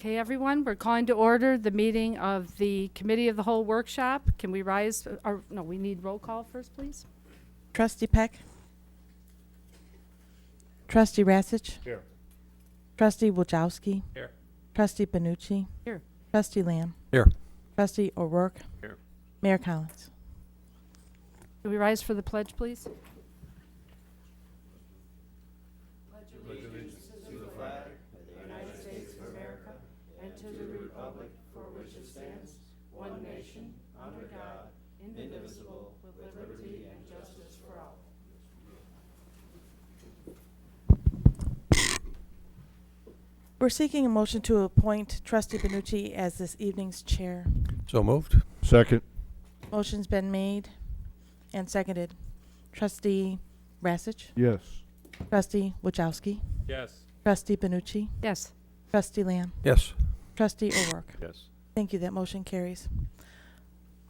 Okay, everyone, we're calling to order the meeting of the Committee of the Whole Workshop. Can we rise, or no, we need roll call first, please? Trustee Peck. Trustee Rassich. Here. Trustee Wojciechowski. Here. Trustee Benucci. Here. Trustee Lamb. Here. Trustee O'Rourke. Here. Mayor Collins. Can we rise for the pledge, please? We're seeking a motion to appoint Trustee Benucci as this evening's chair. So moved. Second. Motion's been made and seconded. Trustee Rassich. Yes. Trustee Wojciechowski. Yes. Trustee Benucci. Yes. Trustee Lamb. Yes. Trustee O'Rourke. Yes. Thank you. That motion carries.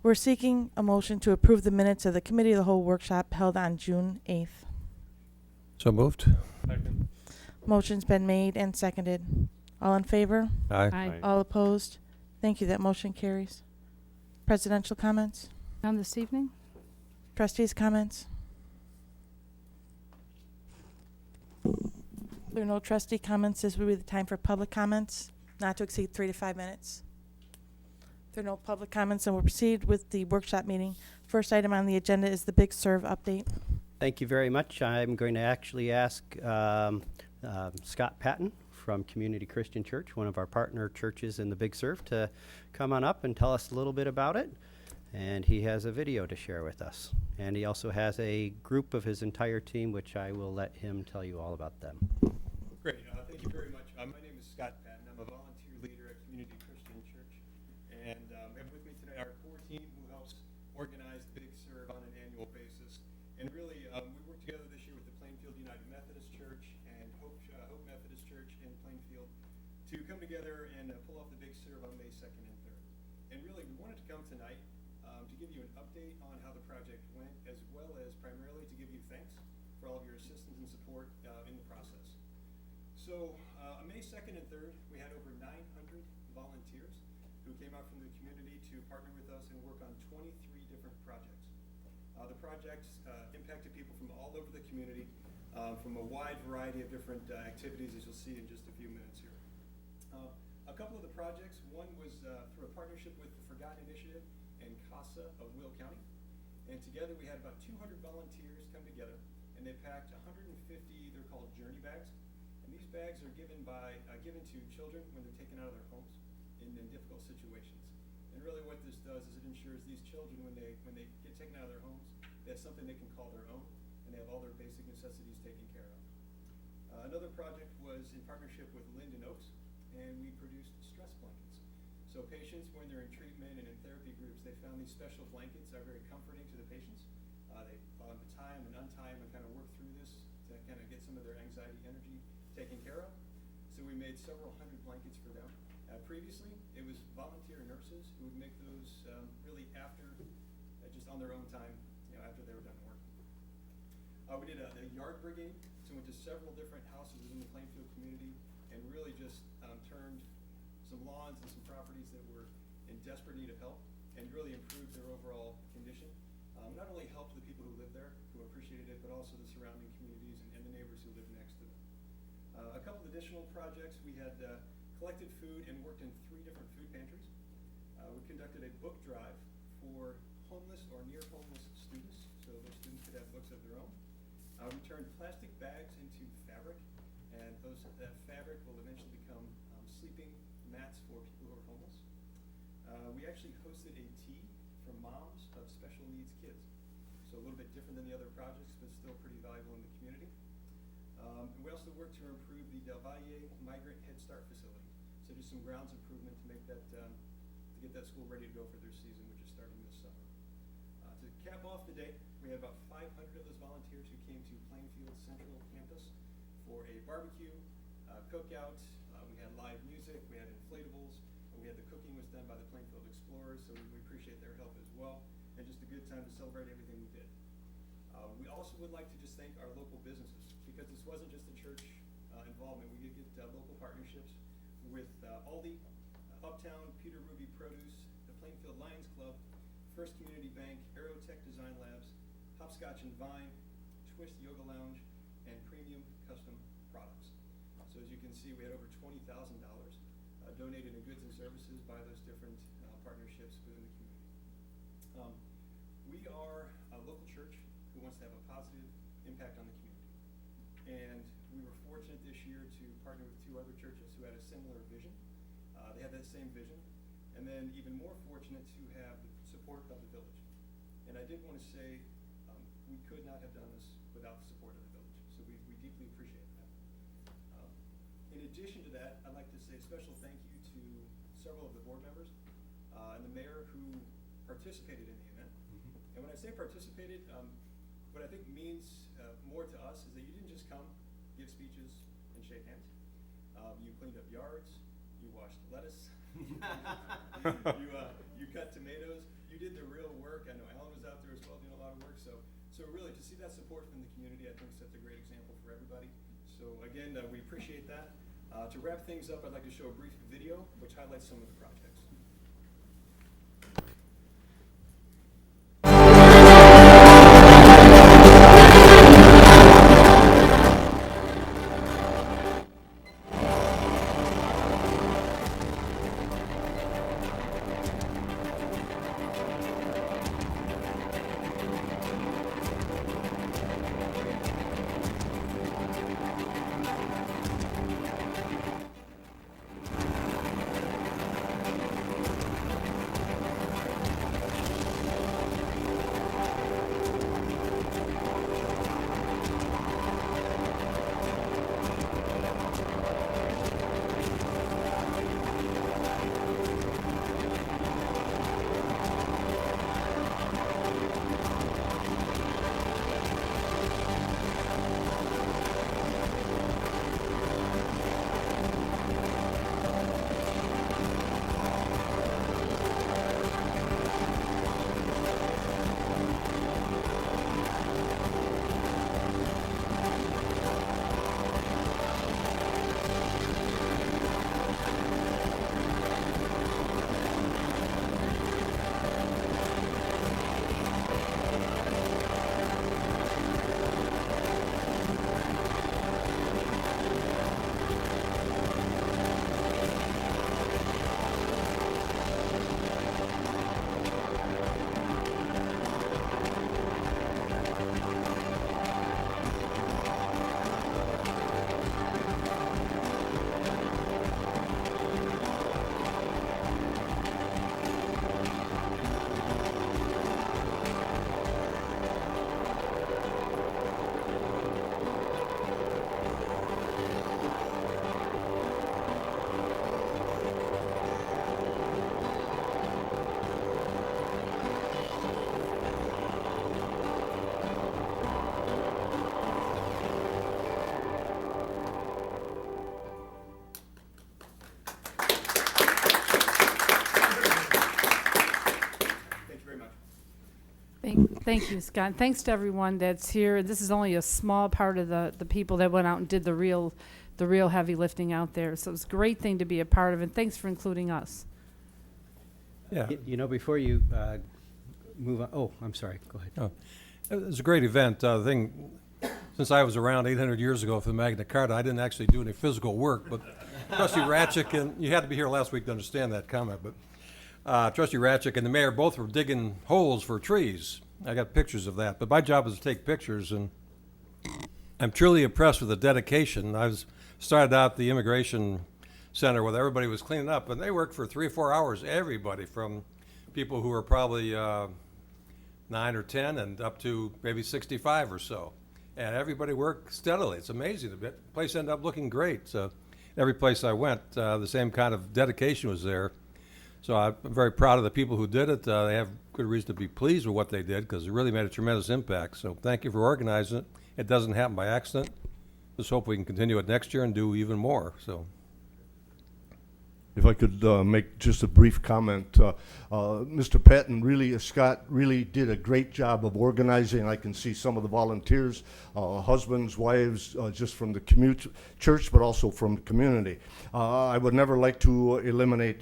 We're seeking a motion to approve the minutes of the Committee of the Whole Workshop held on June 8th. So moved. Second. Motion's been made and seconded. All in favor? Aye. Aye. All opposed? Thank you. That motion carries. Presidential comments? On this evening? Trustees' comments? If there are no trustee comments, this will be the time for public comments, not to exceed 3 to 5 minutes. If there are no public comments, then we'll proceed with the workshop meeting. First item on the agenda is the Big Serve update. Thank you very much. I'm going to actually ask Scott Patton from Community Christian Church, one of our partner churches in the Big Surf, to come on up and tell us a little bit about it. And he has a video to share with us. And he also has a group of his entire team, which I will let him tell you all about them. Great. Thank you very much. My name is Scott Patton. I'm a volunteer leader at Community Christian Church. And I have with me tonight our core team who helps organize Big Serve on an annual basis. And really, we worked together this year with the Plainfield United Methodist Church and Hope Methodist Church in Plainfield to come together and pull off the Big Serve on May 2nd and 3rd. And really, we wanted to come tonight to give you an update on how the project went, as well as primarily to give you thanks for all of your assistance and support in the process. So on May 2nd and 3rd, we had over 900 volunteers who came out from the community to partner with us and work on 23 different projects. The projects impacted people from all over the community, from a wide variety of different activities, as you'll see in just a few minutes here. A couple of the projects, one was through a partnership with the Forgotten Initiative and CASA of Will County. And together we had about 200 volunteers come together, and they packed 150, they're called journey bags. And these bags are given to children when they're taken out of their homes in difficult situations. And really what this does is it ensures these children, when they get taken out of their homes, they have something they can call their own, and they have all their basic necessities taken care of. Another project was in partnership with Linden Oaks, and we produced stress blankets. So patients, when they're in treatment and in therapy groups, they found these special blankets are very comforting to the patients. They allow them to tie them and untie them and kind of work through this to kind of get some of their anxiety, energy taken care of. So we made several hundred blankets for them. Previously, it was volunteer nurses who would make those really after, just on their own time, after they were done working. We did a yard brigade, so we went to several different houses within the Plainfield community and really just turned some lawns and some properties that were in desperate need of help and really improved their overall condition. Not only helped the people who lived there, who appreciated it, but also the surrounding communities and the neighbors who lived next to them. A couple of additional projects, we had collected food and worked in 3 different food pantries. We conducted a book drive for homeless or near homeless students, so those students could have books of their own. We turned plastic bags into fabric, and that fabric will eventually become sleeping mats for people who are homeless. We actually hosted a tea for moms of special needs kids. So a little bit different than the other projects, but still pretty valuable in the community. We also worked to improve the Del Valle Migrant Head Start facility. So just some grounds improvement to make that, to get that school ready to go for their season, which is starting this summer. To cap off the day, we had about 500 of those volunteers who came to Plainfield Central Campus for a barbecue, cookout. We had live music, we had inflatables, we had the cooking was done by the Plainfield Explorers, so we appreciate their help as well, and just a good time to celebrate everything we did. We also would like to just thank our local businesses, because this wasn't just a church involvement. We did get local partnerships with Aldi, Uptown, Peter Ruby Produce, the Plainfield Lions Club, First Community Bank, Aerotech Design Labs, Hopscotch and Vine, Twist Yoga Lounge, and Premium Custom Products. So as you can see, we had over $20,000 donated in goods and services by those different partnerships within the community. We are a local church who wants to have a positive impact on the community. And we were fortunate this year to partner with 2 other churches who had a similar vision. They had that same vision. And then even more fortunate to have the support of the village. And I did want to say, we could not have done this without the support of the village. So we deeply appreciate that. In addition to that, I'd like to say a special thank you to several of the board members and the mayor who participated in the event. And when I say participated, what I think means more to us is that you didn't just come, give speeches, and shake hands. You cleaned up yards, you washed lettuce, you cut tomatoes, you did the real work. I know Alan was out there as well doing a lot of work. So really to see that support from the community, I think sets a great example for everybody. So again, we appreciate that. To wrap things up, I'd like to show a brief video which highlights some of the projects. Thank you, Scott. Thanks to everyone that's here. This is only a small part of the people that went out and did the real heavy lifting out there. So it's a great thing to be a part of, and thanks for including us. Yeah. You know, before you move on, oh, I'm sorry, go ahead. Oh, it was a great event. The thing, since I was around 800 years ago for the Magna Carta, I didn't actually do any physical work, but Trustee Ratchick, and you had to be here last week to understand that comment, but Trustee Ratchick and the mayor both were digging holes for trees. I got pictures of that, but my job was to take pictures, and I'm truly impressed with the dedication. Started out at the Immigration Center where everybody was cleaning up, and they worked for 3 or 4 hours, everybody from people who were probably 9 or 10 and up to maybe 65 or so. And everybody worked steadily. It's amazing. The place ended up looking great. So every place I went, the same kind of dedication was there. So I'm very proud of the people who did it. They have good reason to be pleased with what they did because it really made a tremendous impact. So thank you for organizing it. It doesn't happen by accident. Just hope we can continue it next year and do even more. So If I could make just a brief comment. Mr. Patton really, Scott really did a great job of organizing. I can see some of the volunteers, husbands, wives, just from the church, but also from the community. I would never like to eliminate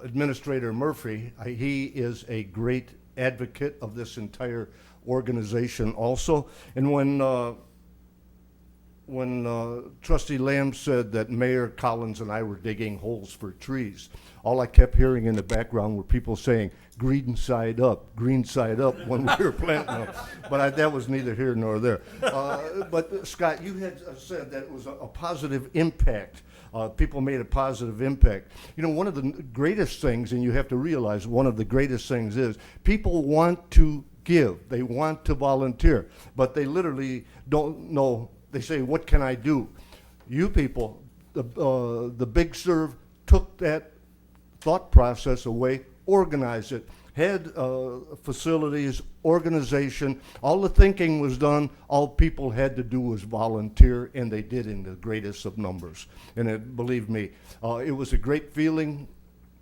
Administrator Murphy. He is a great advocate of this entire organization also. And when Trustee Lamb said that Mayor Collins and I were digging holes for trees, all I kept hearing in the background were people saying, green side up when we were planting them. But that was neither here nor there. But Scott, you had said that it was a positive impact. People made a positive impact. You know, one of the greatest things, and you have to realize one of the greatest things is people want to give. They want to volunteer, but they literally don't know. They say, what can I do? You people, the Big Serve took that thought process away, organized it, had facilities, organization, all the thinking was done. All people had to do was volunteer, and they did in the greatest of numbers. And believe me, it was a great feeling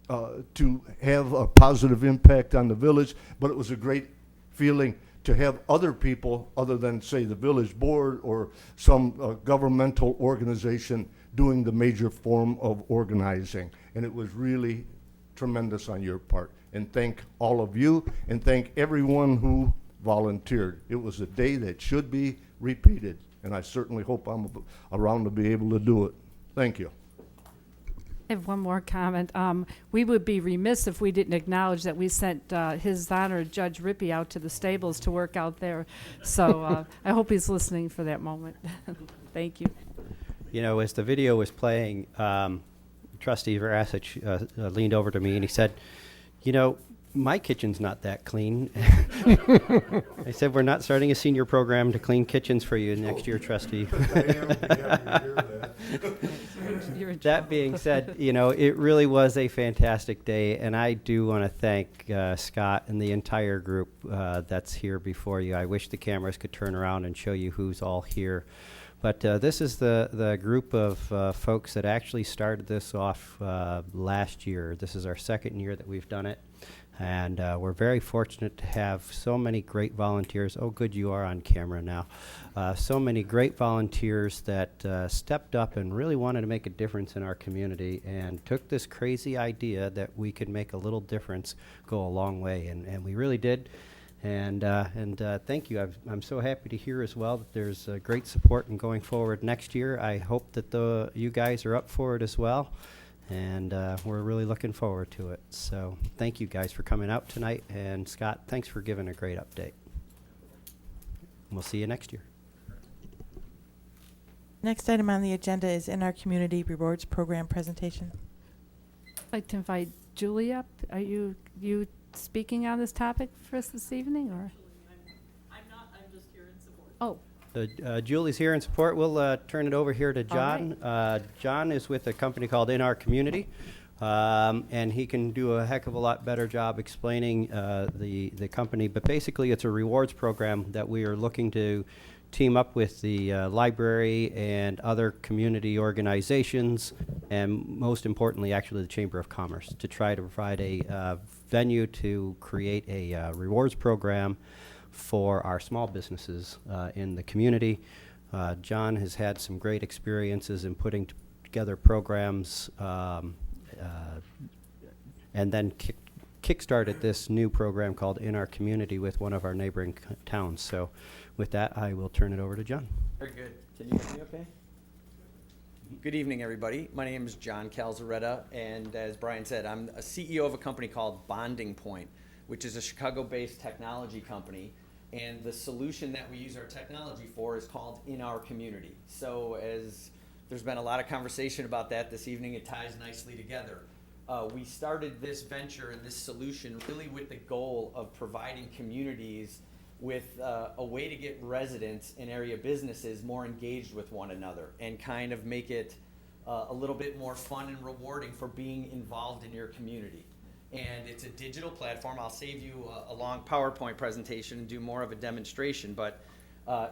to have a positive impact on the village, but it was a great feeling to have other people, other than, say, the village board or some governmental organization, doing the major form of organizing. And it was really tremendous on your part. And thank all of you, and thank everyone who volunteered. It was a day that should be repeated, and I certainly hope I'm around to be able to do it. Thank you. I have one more comment. We would be remiss if we didn't acknowledge that we sent His Honor Judge Rippey out to the stables to work out there. So I hope he's listening for that moment. Thank you. You know, as the video was playing, Trustee Verasich leaned over to me and he said, you know, my kitchen's not that clean. I said, we're not starting a senior program to clean kitchens for you next year, Trustee. You're in That trouble. being said, you know, it really was a fantastic day, and I do want to thank Scott and the entire group that's here before you. I wish the cameras could turn around and show you who's all here. But this is the group of folks that actually started this off last year. This is our second year that we've done it. And we're very fortunate to have so many great volunteers. Oh, good, you are on camera now. So many great volunteers that stepped up and really wanted to make a difference in our community and took this crazy idea that we could make a little difference go a long way. And we really did. And thank you. I'm so happy to hear as well that there's great support in going forward next year. I hope that you guys are up for it as well. And we're really looking forward to it. So thank you guys for coming out tonight. And Scott, thanks for giving a great update. We'll see you next year. Next item on the agenda is In Our Community Rewards Program presentation. I'd like to invite Julie up. Are you speaking on this topic for us this evening, or? I'm not, I'm just here in support. Oh, Julie's here in support. We'll turn it over here to All John. John is with a company called In Our Community, and he can do a heck of a lot better job explaining the company. But basically, it's a rewards program that we are looking to team up with the library and other community organizations, and most importantly, actually, the Chamber of Commerce, to try to provide a venue to create a rewards program for our small businesses in the community. John has had some great experiences in putting together programs and then kickstarted this new program called In Our Community with one of our neighboring towns. So with that, I will turn it over to John. Very good. Can you hear me okay? Good evening, everybody. My name is John Calzaretta, and as Brian said, I'm a CEO of a company called Bonding Point, which is a Chicago-based technology company. And the solution that we use our technology for is called In Our Community. So as there's been a lot of conversation about that this evening, it ties nicely together. We started this venture and this solution really with the goal of providing communities with a way to get residents and area businesses more engaged with one another and kind of make it a little bit more fun and rewarding for being involved in your community. And it's a digital platform. I'll save you a long PowerPoint presentation and do more of a demonstration, but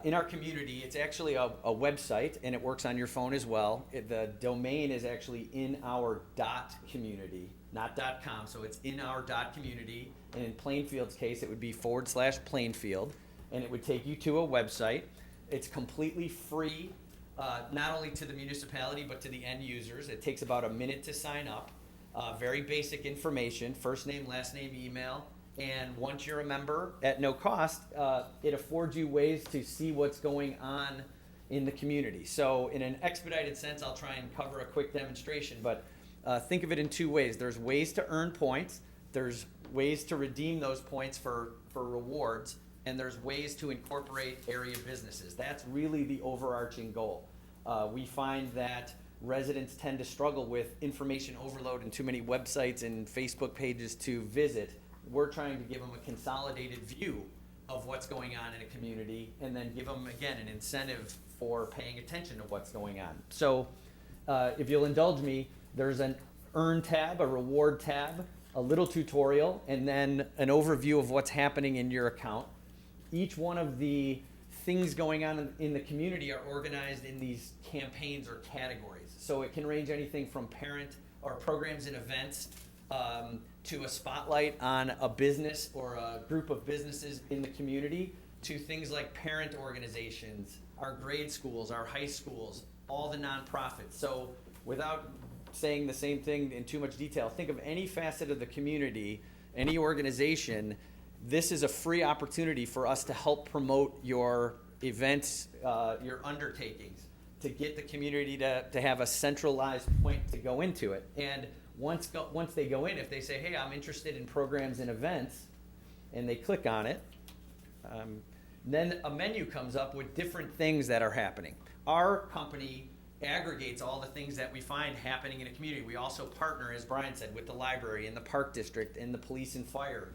In our community, it's actually a website, and it works on your phone as well. The domain is actually in our .community, not .com, so it's in our .community. And in Plainfield's case, it would be /Plainfield, and it would take you to a website. It's completely free, not only to the municipality, but to the end users. It takes about a minute to sign up. Very basic information, first name, last name, email. And once you're a member at no cost, it affords you ways to see what's going on in the community. So in an expedited sense, I'll try and cover a quick demonstration, but think of it in two ways. There's ways to earn points, there's ways to redeem those points for rewards, and there's ways to incorporate area businesses. That's really the overarching goal. We find that residents tend to struggle with information overload and too many websites and Facebook pages to visit. We're trying to give them a consolidated view of what's going on in a community, and then give them, again, an incentive for paying attention to what's going on. So if you'll indulge me, there's an earn tab, a reward tab, a little tutorial, and then an overview of what's happening in your account. Each one of the things going on in the community are organized in these campaigns or categories. So it can range anything from parent or programs and events to a spotlight on a business or a group of businesses in the community, to things like parent organizations, our grade schools, our high schools, all the nonprofits. So without saying the same thing in too much detail, think of any facet of the community, any organization. This is a free opportunity for us to help promote your events, your undertakings, to get the community to have a centralized point to go into it. And once they go in, if they say, hey, I'm interested in programs and events, and they click on it, then a menu comes up with different things that are happening. Our company aggregates all the things that we find happening in a community. We also partner, as Brian said, with the library and the park district and the police and fire,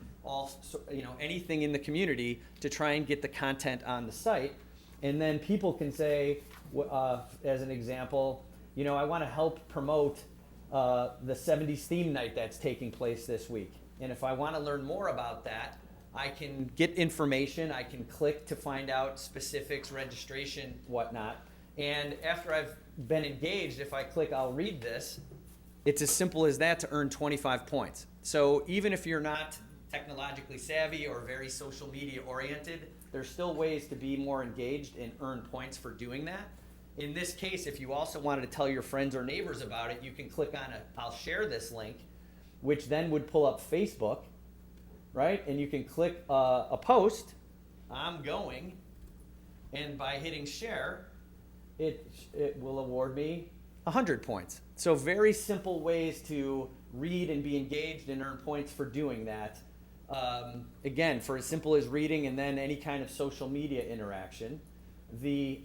anything in the community to try and get the content on the site. And then people can say, as an example, I want to help promote the 70s theme night that's taking place this week. And if I want to learn more about that, I can get information, I can click to find out specifics, registration, whatnot. And after I've been engaged, if I click I'll read this, it's as simple as that to earn 25 points. So even if you're not technologically savvy or very social media oriented, there's still ways to be more engaged and earn points for doing that. In this case, if you also wanted to tell your friends or neighbors about it, you can click on I'll share this link, which then would pull up Facebook, right? And you can click a post, I'm going, and by hitting share, it will award me 100 points. So very simple ways to read and be engaged and earn points for doing that. Again, for as simple as reading and then any kind of social media interaction. The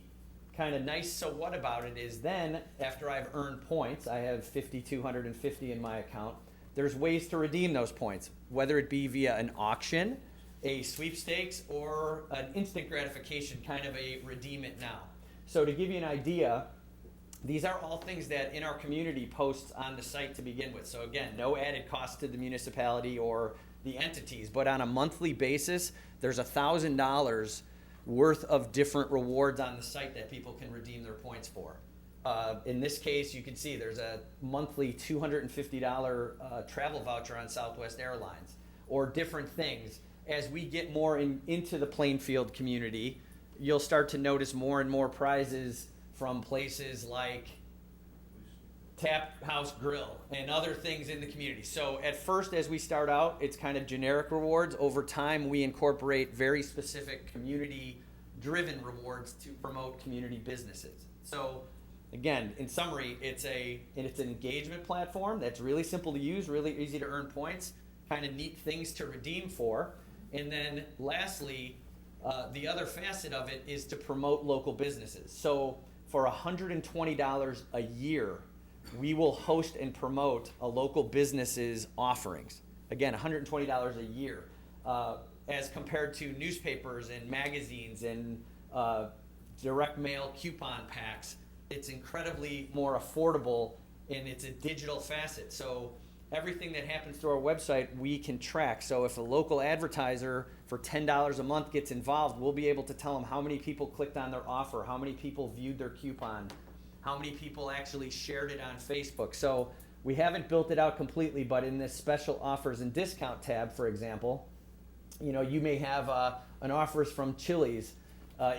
kind of nice so what about it is then, after I've earned points, I have 5,250 in my account, there's ways to redeem those points, whether it be via an auction, a sweepstakes, or an instant gratification, kind of a redeem it now. So to give you an idea, these are all things that in our community posts on the site to begin with. So again, no added cost to the municipality or the entities, but on a monthly basis, there's $1,000 worth of different rewards on the site that people can redeem their points for. In this case, you can see there's a monthly $250 travel voucher on Southwest Airlines, or different things. As we get more into the Plainfield community, you'll start to notice more and more prizes from places like Tap House Grill and other things in the community. So at first, as we start out, it's kind of generic rewards. Over time, we incorporate very specific community-driven rewards to promote community businesses. So again, in summary, it's an engagement platform that's really simple to use, really easy to earn points, kind of neat things to redeem for. And then lastly, the other facet of it is to promote local businesses. So for $120 a year, we will host and promote a local business's offerings. Again, $120 a year, as compared to newspapers and magazines and direct mail coupon packs. It's incredibly more affordable, and it's a digital facet. So everything that happens through our website we can track. So if a local advertiser for $10 a month gets involved, we'll be able to tell them how many people clicked on their offer, how many people viewed their coupon, how many people actually shared it on Facebook. So we haven't built it out completely, but in this special offers and discount tab, for example, you know, you may have an offers from Chili's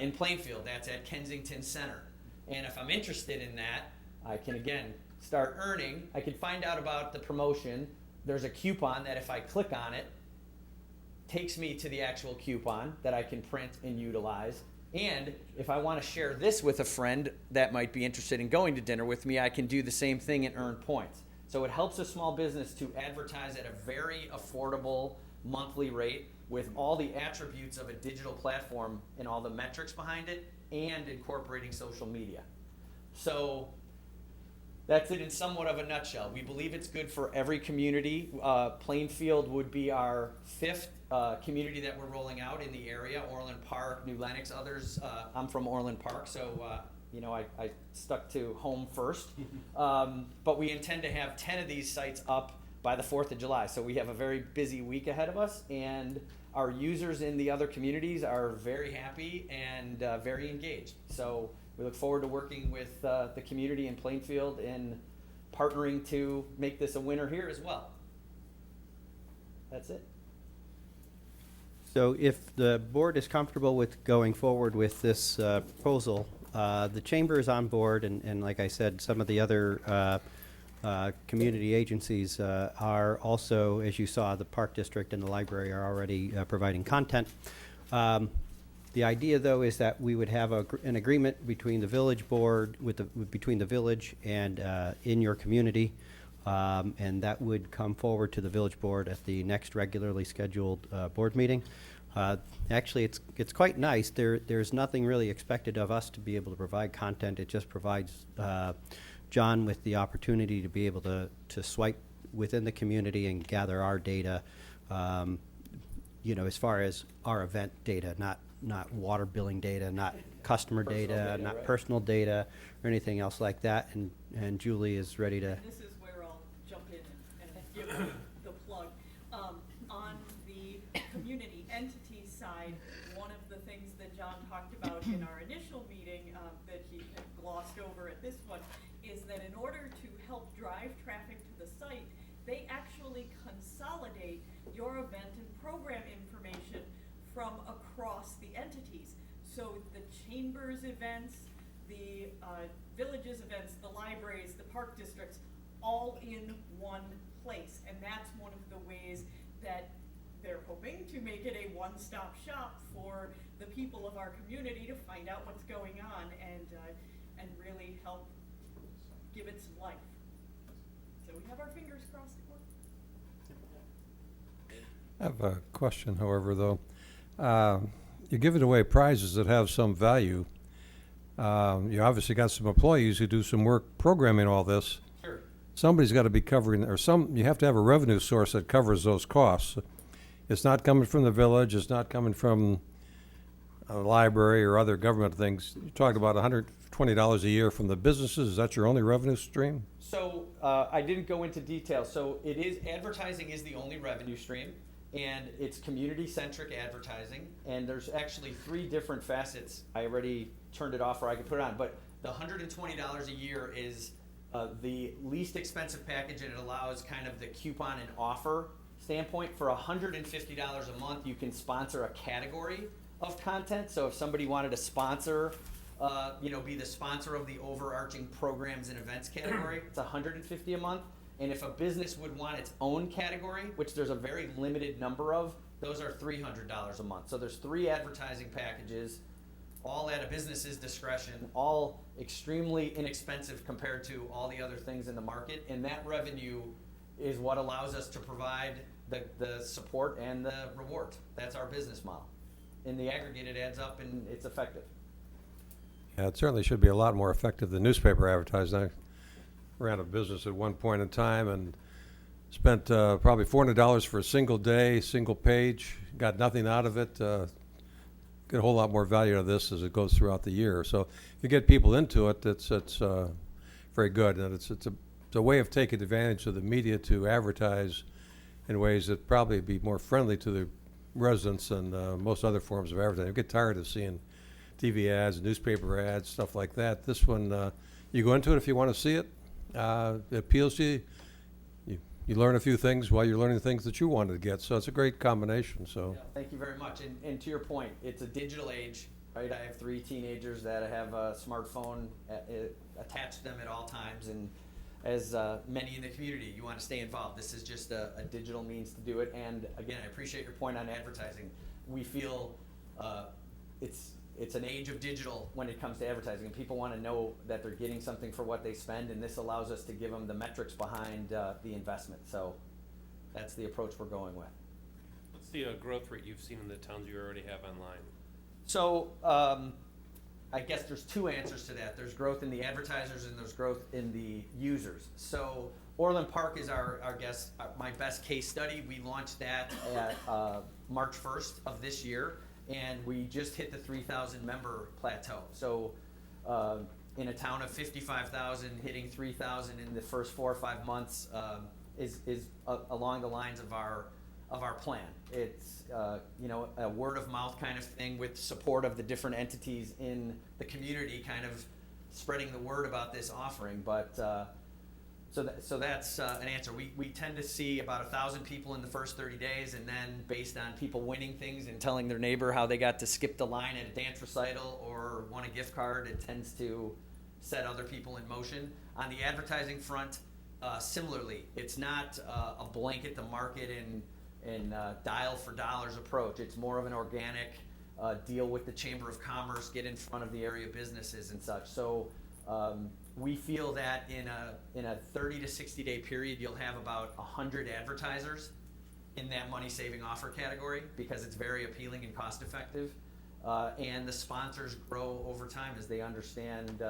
in Plainfield. That's at Kensington Center. And if I'm interested in that, I can again start earning. I can find out about the promotion. There's a coupon that if I click on it, takes me to the actual coupon that I can print and utilize. And if I want to share this with a friend that might be interested in going to dinner with me, I can do the same thing and earn points. So it helps a small business to advertise at a very affordable monthly rate with all the attributes of a digital platform and all the metrics behind it, and incorporating social media. So that's it in somewhat of a nutshell. We believe it's good for every community. Plainfield would be our 5th community that we're rolling out in the area. Orland Park, New Lenox, others. I'm from Orland Park, so you know, I stuck to home first. But we intend to have 10 of these sites up by the 4th of July. So we have a very busy week ahead of us, and our users in the other communities are very happy and very engaged. So we look forward to working with the community in Plainfield and partnering to make this a winner here as well. That's it. So if the board is comfortable with going forward with this proposal, the chamber is on board, and like I said, some of the other community agencies are also, as you saw, the Park District and the library are already providing content. The idea, though, is that we would have an agreement between the village board, between the village and in your community, and that would come forward to the village board at the next regularly scheduled board meeting. Actually, it's quite nice. There's nothing really expected of us to be able to provide content. It just provides John with the opportunity to be able to swipe within the community and gather our data, you know, as far as our event data, not water billing data, not customer data, not right. personal data, or anything else like that. And Julie is ready to. This is where I'll jump in and give the plug. On the community entity side, one of the things that John talked about in our initial meeting that he had glossed over at this one is that in order to help drive traffic to the site, they actually consolidate your event and program information from across the entities. So the chamber's events, the village's events, the libraries, the park districts, all in one place. And that's one of the ways that they're hoping to make it a one-stop shop for the people of our community to find out what's going on and really help give it some life. So we have our fingers crossed it works. I have a question, however, though. You're giving away prizes that have some value. You obviously got some employees who do some work programming all this. Sure. Somebody's got to be covering, you have to have a revenue source that covers those costs. It's not coming from the village, it's not coming from a library or other government things. You talked about $120 a year from the businesses. Is that your only revenue stream? So I didn't go into detail. So it is, advertising is the only revenue stream, and it's community-centric advertising. And there's actually 3 different facets. I already turned it off, or I could put it on. But the $120 a year is the least expensive package, and it allows kind of the coupon and offer standpoint. For $150 a month, you can sponsor a category of content. So if somebody wanted to sponsor, be the sponsor of the overarching programs and events category, it's $150 a month. And if a business would want its own category, which there's a very limited number of, those are $300 a month. So there's 3 advertising packages, all at a business's discretion, all extremely inexpensive compared to all the other things in the market. And that revenue is what allows us to provide the support and the reward. That's our business model. In the aggregate, it adds up and it's effective. Yeah, it certainly should be a lot more effective than newspaper advertising. I ran a business at one point in time and spent probably $400 for a single day, single page, got nothing out of it. Get a whole lot more value out of this as it goes throughout the year. So if you get people into it, it's very good, and it's it's a way of taking advantage of the media to advertise in ways that probably be more friendly to the residents than most other forms of advertising. I get tired of seeing TV ads, newspaper ads, stuff like that. This one, you go into it if you want to see it. It appeals to you. You learn a few things while you're learning the things that you wanted to get. So it's a great combination. So Thank you very much. And to your point, it's a digital age, right? I have 3 teenagers that have a smartphone attached to them at all times. And as many in the community, you want to stay involved. This is just a digital means to do it. And again, I appreciate your point on advertising. We feel it's an age of digital when it comes to advertising, and people want to know that they're getting something for what they spend, and this allows us to give them the metrics behind the investment. So that's the approach we're going with. What's the growth rate you've seen in the towns you already have online? So I guess there's 2 answers to that. There's growth in the advertisers and there's growth in the users. So Orland Park is my best case study. We launched that at March 1st of this year, and we just hit the 3,000 member plateau. So in a town of 55,000, hitting 3,000 in the first 4 or 5 months is along the lines of our plan. It's a word of mouth kind of thing with support of the different entities in the community, kind of spreading the word about this offering. But so that's an answer. We tend to see about 1,000 people in the first 30 days, and then based on people winning things and telling their neighbor how they got to skip the line at a dance recital or won a gift card, it tends to set other people in motion. On the advertising front, similarly, it's not a blanket the market and dial for dollars approach. It's more of an organic deal with the Chamber of Commerce, get in front of the area businesses and such. So we feel that in a 30 to 60 day period, you'll have about 100 advertisers in that money saving offer category because it's very appealing and cost effective. And the sponsors grow over time as they understand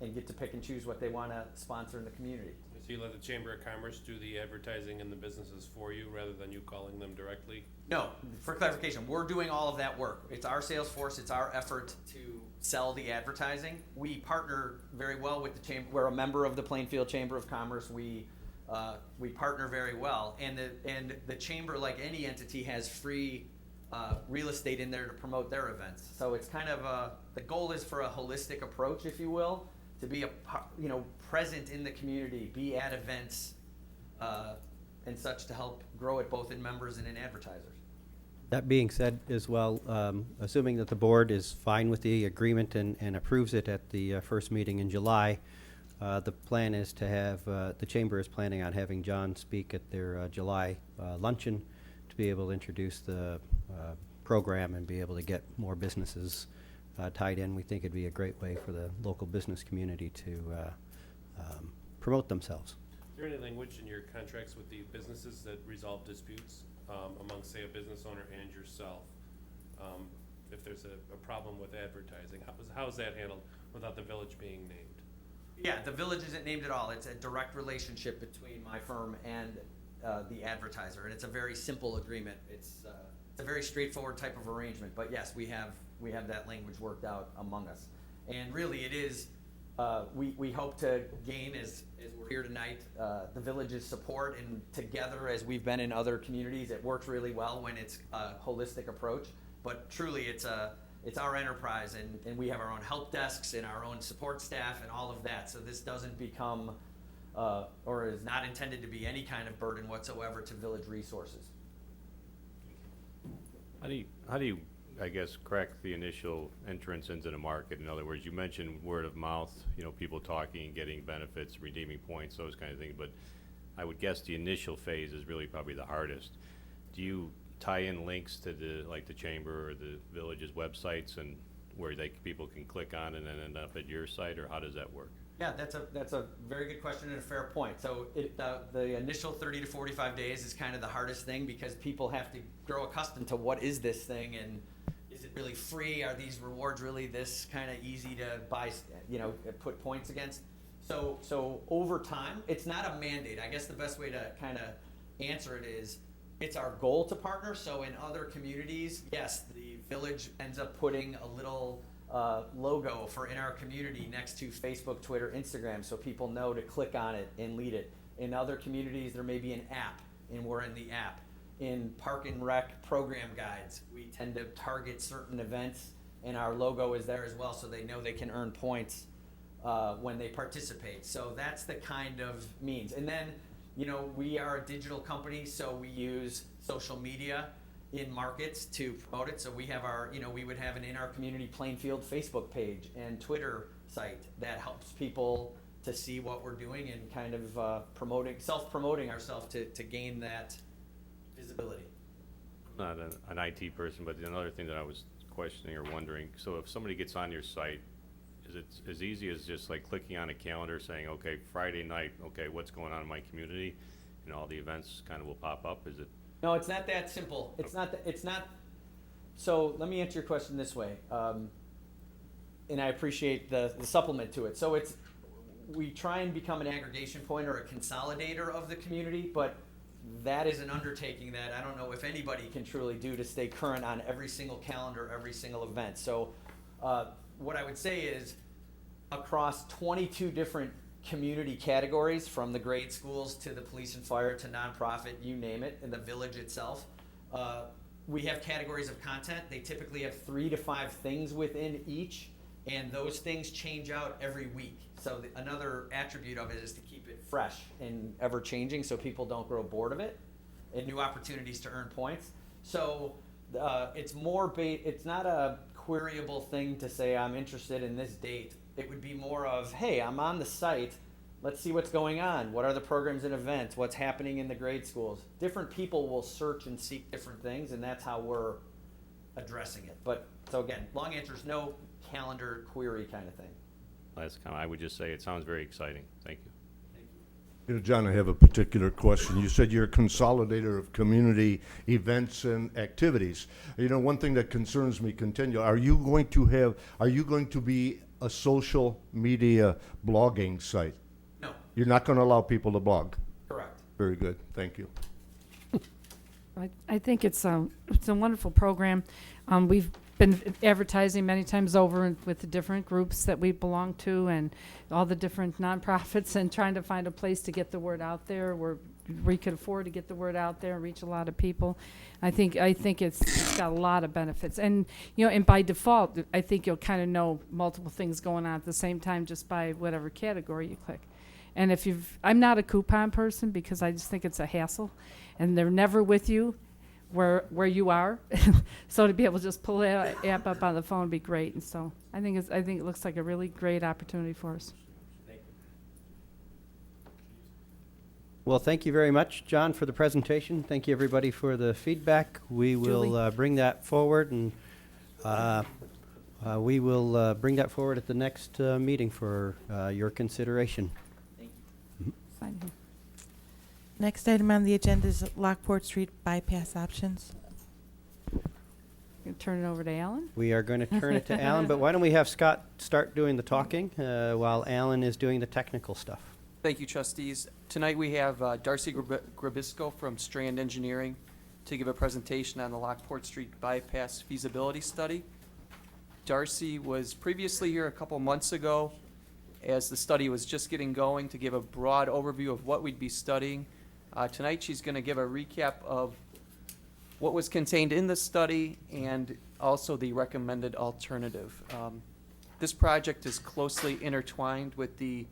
and get to pick and choose what they want to sponsor in the community. So you let the Chamber of Commerce do the advertising and the businesses for you rather than you calling them directly? No, for clarification, we're doing all of that work. It's our sales force, it's our effort to sell the advertising. We partner very well with the Chamber. We're a member of the Plainfield Chamber of Commerce. We partner very well. And the Chamber, like any entity, has free real estate in there to promote their events. So it's kind of the goal is for a holistic approach, if you will, to be present in the community, be at events, and such to help grow it both in members and in advertisers. That being said as well, assuming that the board is fine with the agreement and approves it at the first meeting in July, the plan is to have, the Chamber is planning on having John speak at their July luncheon to be able to introduce the program and be able to get more businesses tied in. We think it'd be a great way for the local business community to promote themselves. Is there any language in your contracts with the businesses that resolve disputes among, say, a business owner and yourself? If there's a problem with advertising, how is that handled without the village being named? Yeah, the village isn't named at all. It's a direct relationship between my firm and the advertiser, and it's a very simple agreement. It's a very straightforward type of arrangement. But yes, we have that language worked out among us, and really it is. We hope to gain, as we're here tonight, the village's support, and together, as we've been in other communities, it works really well when it's a holistic approach. But truly, it's our enterprise, and we have our own help desks and our own support staff and all of that. So this doesn't become, or is not intended to be any kind of burden whatsoever to village resources. How do you, I guess, crack the initial entrance into the market? In other words, you mentioned word of mouth, people talking and getting benefits, redeeming points, those kind of things, but I would guess the initial phase is really probably the hardest. Do you tie in links to the chamber or the village's websites and where people can click on and then end up at your site, or how does that work? Yeah, that's a very good question and a fair point. So the initial 30 to 45 days is kind of the hardest thing because people have to grow accustomed to what is this thing, and is it really free? Are these rewards really this kind of easy to buy, put points against? So over time, it's not a mandate. I guess the best way to kind of answer it is it's our goal to partner. So in other communities, yes, the village ends up putting a little logo for In Our Community next to Facebook, Twitter, Instagram, so people know to click on it and lead it. In other communities, there may be an app, and we're in the app. In Park and Rec program guides, we tend to target certain events, and our logo is there as well, so they know they can earn points when they participate. So that's the kind of means. And then, you know, we are a digital company, so we use social media in markets to promote it. So we have our, you know, we would have an In Our Community Plainfield Facebook page and Twitter site that helps people to see what we're doing and kind of self-promoting ourselves to gain that visibility. Not an IT person, but another thing that I was questioning or wondering, so if somebody gets on your site, is it as easy as just like clicking on a calendar saying, okay, Friday night, okay, what's going on in my community? And all the events kind of will pop up? Is it? No, it's not that simple. It's not. So let me answer your question this way, and I appreciate the supplement to it. So we try and become an aggregation point or a consolidator of the community, but that is an undertaking that I don't know if anybody can truly do to stay current on every single calendar, every single event. So what I would say is across 22 different community categories, from the grade schools to the police and fire to nonprofit, you name it, in the village itself, we have categories of content. They typically have 3 to 5 things within each, and those things change out every week. So another attribute of it is to keep it fresh and ever changing, so people don't grow bored of it, and new opportunities to earn points. So it's more it's not a queryable thing to say I'm interested in this date. It would be more of, hey, I'm on the site, let's see what's going on. What are the programs and events? What's happening in the grade schools? Different people will search and seek different things, and that's how we're addressing it. But, so again, long answer is no calendar query kind of thing. Last comment, I would just say it sounds very exciting. Thank you. You know, John, I have a particular question. You said you're a consolidator of community events and activities. You know, one thing that concerns me are you going to be a social media blogging site? No, You're not going to allow people to blog? correct. Very good, thank you. I think it's a wonderful program. We've been advertising many times over with the different groups that we belong to and all the different nonprofits, and trying to find a place to get the word out there where we could afford to get the word out there and reach a lot of people. I think it's got a lot of benefits. And, you know, and by default, I think you'll kind of know multiple things going on at the same time just by whatever category you click. And I'm not a coupon person because I just think it's a hassle, and they're never with you where you are. So to be able to just pull that app up on the phone would be great. And so I think it looks like a really great opportunity for us. Well, thank you very much, John, for the presentation. Thank you, everybody, for the feedback. We will bring that forward, and we will bring that forward at the next meeting for your consideration. Sign here. Next item on the agenda is Lockport Street bypass options. Gonna turn it over to Alan. We are going to turn it to Alan, but why don't we have Scott start doing the talking while Alan is doing the technical stuff. Thank you, trustees. Tonight we have Darcy Grabisco from Strand Engineering to give a presentation on the Lockport Street bypass feasibility study. Darcy was previously here a couple months ago as the study was just getting going to give a broad overview of what we'd be studying. Tonight she's going to give a recap of what was contained in the study and also the recommended alternative. This project is closely intertwined with the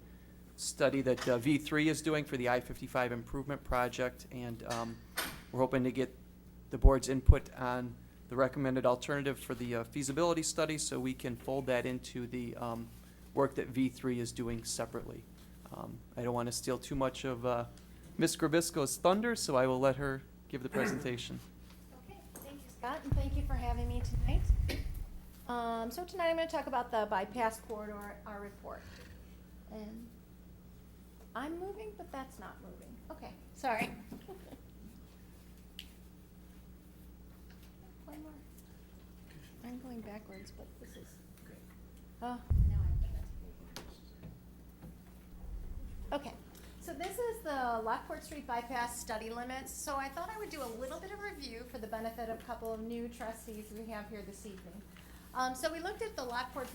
study that V3 is doing for the I-55 improvement project, and we're hoping to get the board's input on the recommended alternative for the feasibility study so we can fold that into the work that V3 is doing separately. I don't want to steal too much of Ms. Grabisco's thunder, so I will let her give the presentation. Okay, thank you, Scott, and thank you for having me tonight. So tonight I'm going to talk about the bypass corridor, our report. And I'm moving, but that's not moving. Okay, sorry. One more. I'm going backwards, but this is. Oh, now I've got it. Okay, so this is the Lockport Street bypass study limits. So I thought I would do a little bit of review for the benefit of a couple of new trustees we have here this evening. So we looked at the Lockport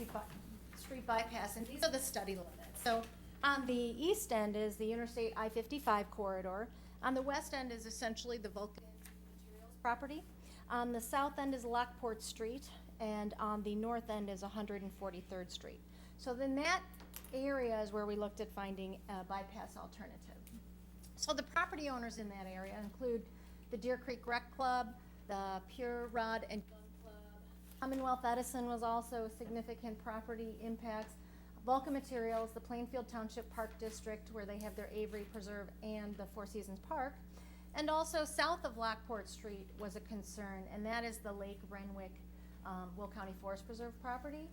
Street bypass, and these are the study limits. So on the east end is the Interstate I-55 corridor. On the west end is essentially the Vulcan Materials property. On the south end is Lockport Street, and on the north end is 143rd Street. So then that area is where we looked at finding a bypass alternative. So the property owners in that area include the Deer Creek Rec Club, the Pure Rod and Gun Club. Commonwealth Edison was also significant property impacts. Vulcan Materials, the Plainfield Township Park District, where they have their Avery Preserve and the Four Seasons Park. And also south of Lockport Street was a concern, and that is the Lake Renwick Will County Forest Preserve property.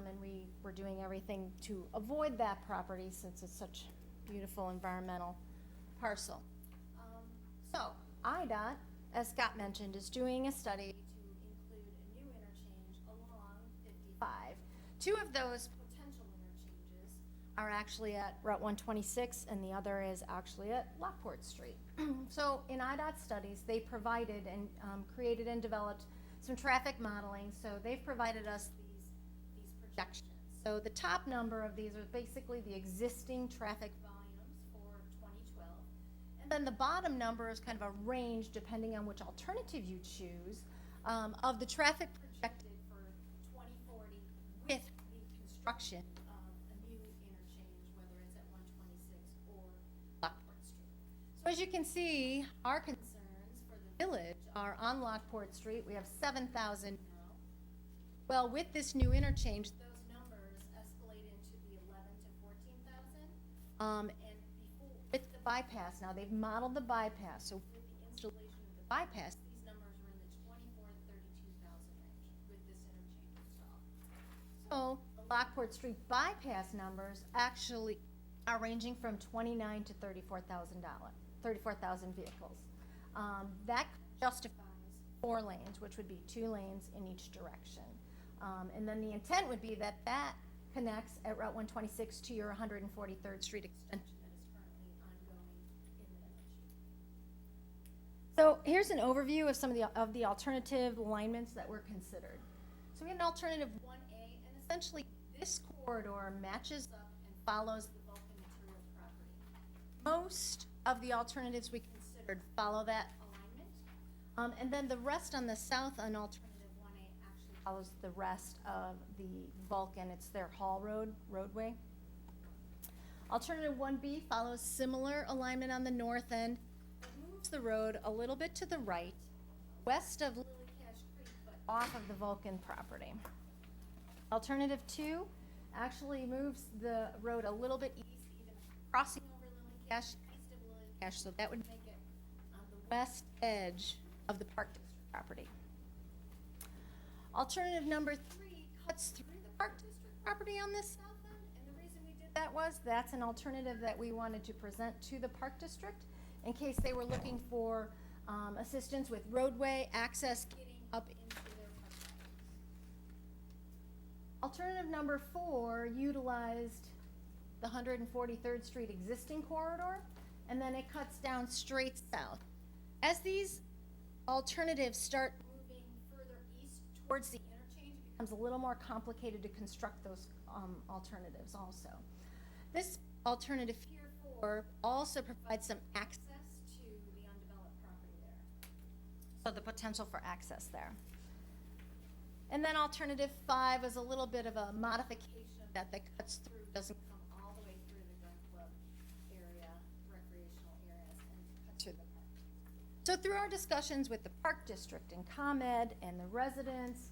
And we were doing everything to avoid that property since it's such beautiful environmental parcel. So IDOT, as Scott mentioned, is doing a study to include a new interchange along 55. Two of those potential interchanges are actually at Route 126, and the other is actually at Lockport Street. So in IDOT studies, they provided and created and developed some traffic modeling. So they've provided us these projections. So the top number of these are basically the existing traffic volumes for 2012. And then the bottom number is kind of a range, depending on which alternative you choose, of the traffic projected for 2040 with the construction of a new interchange, whether it's at 126 or Lockport Street. So as you can see, our concerns for the village are on Lockport Street. We have 7,000 now. Well, with this new interchange, those numbers escalate into the 11 to 14,000. And before, with the bypass, now they've modeled the bypass. So with the installation of the bypass, these numbers are in the 24 to 32,000 range with this interchange installed. So the Lockport Street bypass numbers actually are ranging from 29 to $34,000, 34,000 vehicles. That justifies 4 lanes, which would be 2 lanes in each direction. And then the intent would be that that connects at Route 126 to your 143rd Street extension that is currently ongoing in the village. So here's an overview of some of the alternative alignments that were considered. So we had an alternative 1A, and essentially this corridor matches up and follows the Vulcan Materials property. Most of the alternatives we considered follow that alignment. And then the rest on the south on alternative 1A actually follows the rest of the Vulcan. It's their Hall roadway. Alternative 1B follows similar alignment on the north end. It moves the road a little bit to the right, west of Lily Cache Creek, but off of the Vulcan property. Alternative 2 actually moves the road a little bit east, even crossing over Lily Cache, east of Lily Cache, so that would make it on the west edge of the Park District property. Alternative number 3 cuts through the Park District property on this south end, and the reason we did that was that's an alternative that we wanted to present to the Park District in case they were looking for assistance with roadway access getting up into their park. Alternative number 4 utilized the 143rd Street existing corridor, and then it cuts down straight south. As these alternatives start moving further east towards the interchange, it becomes a little more complicated to construct those alternatives also. This alternative here 4 also provides some access to the undeveloped property there. So the potential for access there. And then alternative 5 is a little bit of a modification of that cuts through, doesn't come all the way through the gun club area, recreational areas, and cut to the park. So through our discussions with the Park District and ComEd and the residents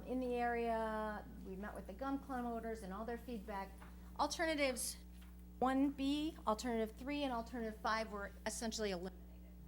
in the area, we met with the gun club owners and all their feedback. Alternatives 1B, alternative 3, and alternative 5 were essentially eliminated.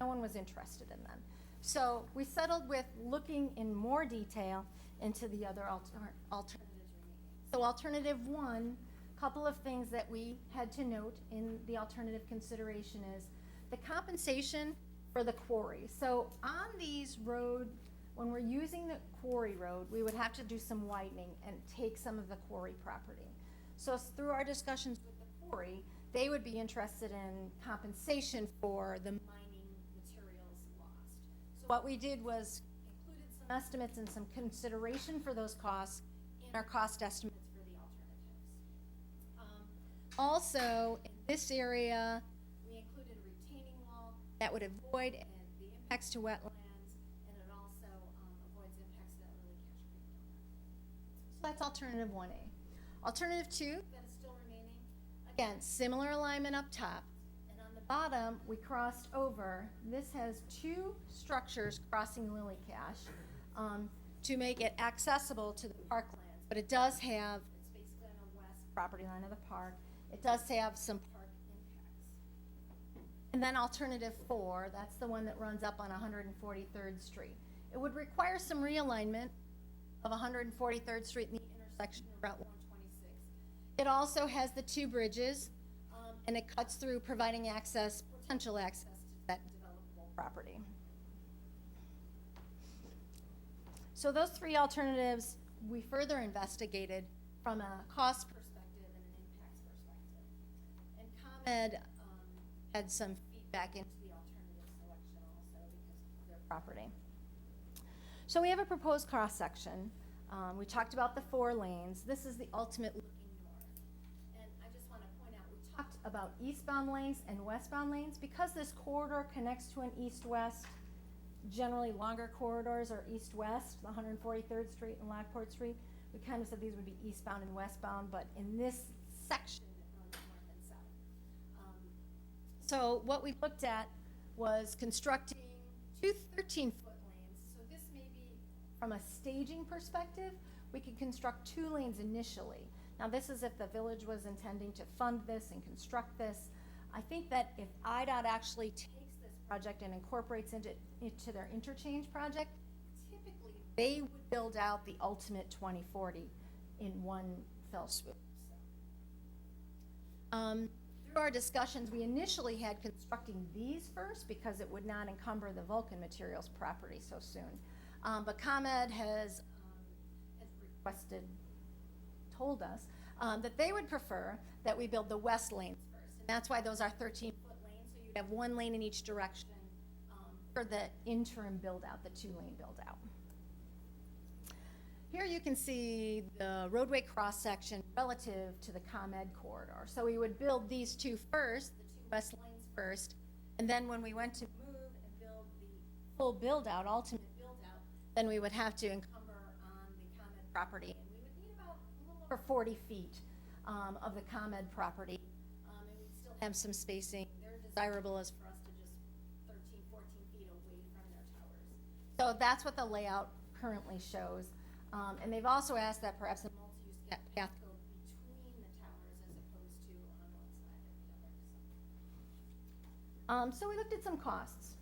No one was interested in them. So we settled with looking in more detail into the other alternatives remaining. So alternative 1, couple of things that we had to note in the alternative consideration is the compensation for the quarry. So on these road, when we're using the quarry road, we would have to do some widening and take some of the quarry property. So through our discussions with the quarry, they would be interested in compensation for the mining materials lost. So what we did was included some estimates and some consideration for those costs in our cost estimates for the alternatives. Also, in this area, we included a retaining wall that would avoid the impacts to wetlands, and it also avoids impacts to that Lily Cache Creek. So that's alternative 1A. Alternative 2, that is still remaining. Again, similar alignment up top. And on the bottom, we crossed over. This has two structures crossing Lily Cache to make it accessible to the parklands. But it does have, it's basically on the west property line of the park. It does have some park impacts. And then alternative 4, that's the one that runs up on 143rd Street. It would require some realignment of 143rd Street in the intersection of Route 126. It also has the two bridges, and it cuts through, providing access, potential access to that developable property. So those three alternatives we further investigated from a cost perspective and an impacts perspective. And ComEd had some feedback into the alternative selection also because of their property. So we have a proposed cross-section. We talked about the 4 lanes. This is the ultimate looking north. And I just want to point out, we talked about eastbound lanes and westbound lanes. Because this corridor connects to an east-west, generally longer corridors are east-west, 143rd Street and Lockport Street. We kind of said these would be eastbound and westbound, but in this section, it runs north and south. So what we looked at was constructing 2 13-foot lanes. So this may be, from a staging perspective, we could construct 2 lanes initially. Now this is if the village was intending to fund this and construct this. I think that if IDOT actually takes this project and incorporates into their interchange project, typically they would build out the ultimate 2040 in one fell swoop. Through our discussions, we initially had constructing these first because it would not encumber the Vulcan Materials property so soon. But ComEd has told us that they would prefer that we build the west lanes first. And that's why those are 13-foot lanes, so you'd have 1 lane in each direction for the interim build-out, the 2-lane build-out. Here you can see the roadway cross-section relative to the ComEd corridor. So we would build these 2 first, the 2 west lanes first, and then when we went to move and build the full build-out, ultimate build-out, then we would have to encumber on the ComEd property. And we would need about a little over 40 feet of the ComEd property. And we'd still have some spacing. They're desirable as for us to just 13, 14 feet away from their towers. So that's what the layout currently shows. And they've also asked that perhaps a multi-use path go between the towers as opposed to on one side or the other. So we looked at some costs.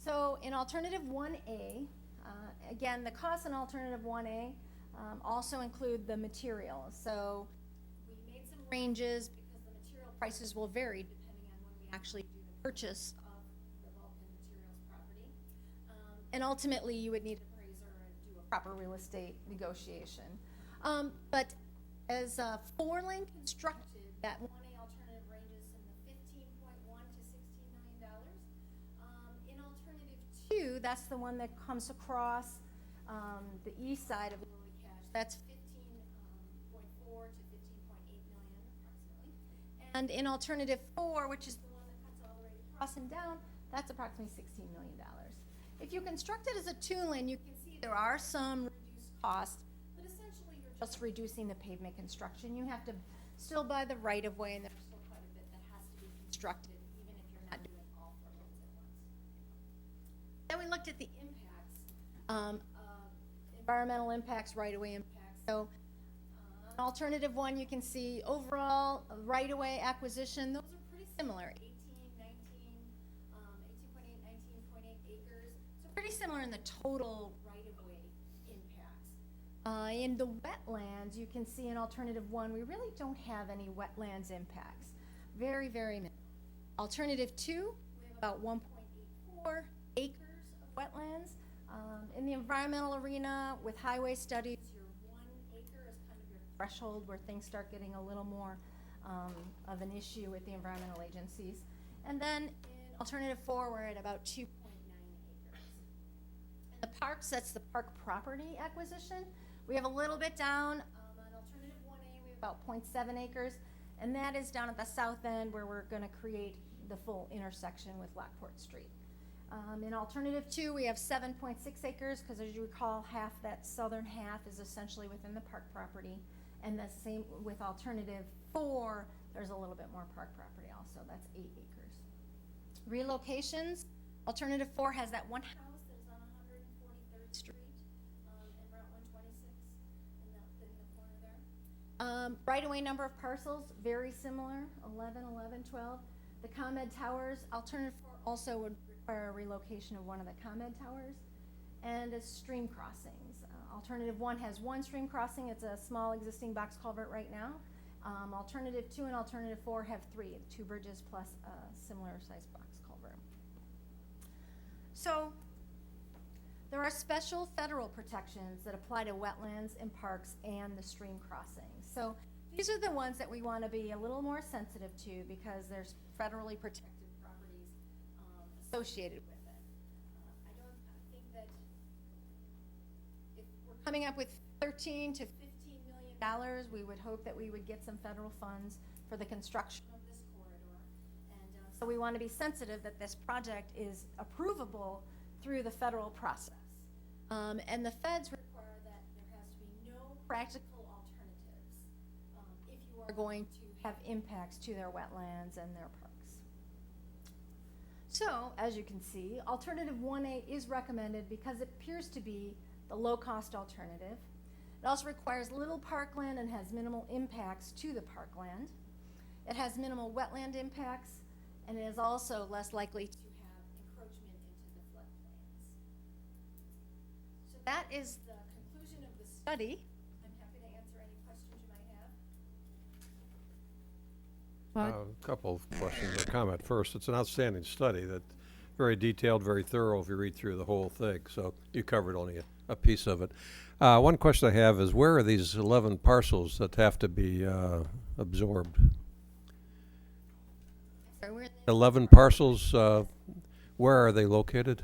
So in alternative 1A, again, the costs in alternative 1A also include the materials. So we made some ranges because the material prices will vary depending on when we actually do the purchase of the Vulcan Materials property. And ultimately, you would need an appraiser and do a proper real estate negotiation. But as a 4-lane constructed, that 1A alternative ranges from the $15.1 to $16 million. In alternative 2, that's the one that comes across the east side of Lily Cache. That's 15.4 to 15.8 million approximately. And in alternative 4, which is the one that cuts all the way across and down, that's approximately $16 million. If you construct it as a 2-lane, you can see there are some reduced costs, but essentially you're just reducing the pavement construction. You have to still buy the right-of-way, and there's still quite a bit that has to be constructed, even if you're not doing all 4 lanes at once. Then we looked at the impacts, environmental impacts, right-of-way impacts. So on alternative 1, you can see overall right-of-way acquisition, those are pretty similar, 18.8, 19.8 acres. So pretty similar in the total right-of-way impacts. In the wetlands, you can see in alternative 1, we really don't have any wetlands impacts. Very, very minimal. Alternative 2, we have about 1.84 acres of wetlands. In the environmental arena, with highway studies, your 1 acre is kind of your threshold where things start getting a little more of an issue with the environmental agencies. And then in alternative 4, we're at about 2.9 acres. The parks, that's the park property acquisition. We have a little bit down on alternative 1A, we have about 0.7 acres, and that is down at the south end where we're gonna create the full intersection with Lockport Street. In alternative 2, we have 7.6 acres, because as you recall, half, that southern half is essentially within the park property. And the same with alternative 4, there's a little bit more park property also, that's 8 acres. Relocations, alternative 4 has that one house that is on 143rd Street and Route 126 in the corner there. Right-of-way number of parcels, very similar, 11, 11, 12. The ComEd towers, alternative 4 also would require a relocation of one of the ComEd towers. And as stream crossings, alternative 1 has 1 stream crossing. It's a small existing box culvert right now. Alternative 2 and alternative 4 have 3, 2 bridges plus a similar sized box culvert. So there are special federal protections that apply to wetlands and parks and the stream crossings. So these are the ones that we want to be a little more sensitive to because there's federally protected properties associated with it. I think that if we're coming up with $13 to $15 million, we would hope that we would get some federal funds for the construction of this corridor. And so we want to be sensitive that this project is approvable through the federal process. And the feds require that there has to be no practical alternatives if you are going to have impacts to their wetlands and their parks. So, as you can see, alternative 1A is recommended because it appears to be the low-cost alternative. It also requires little parkland and has minimal impacts to the parkland. It has minimal wetland impacts, and it is also less likely to have encroachment into the floodplains. So that is the conclusion of the study. I'm happy to answer any questions you might have. Well, A couple of questions or comment. First, it's an outstanding study that very detailed, very thorough if you read through the whole thing. So you covered only a piece of it. One question I have is where are these 11 parcels that have to be absorbed? Sorry, we're 11 parcels, where are they located?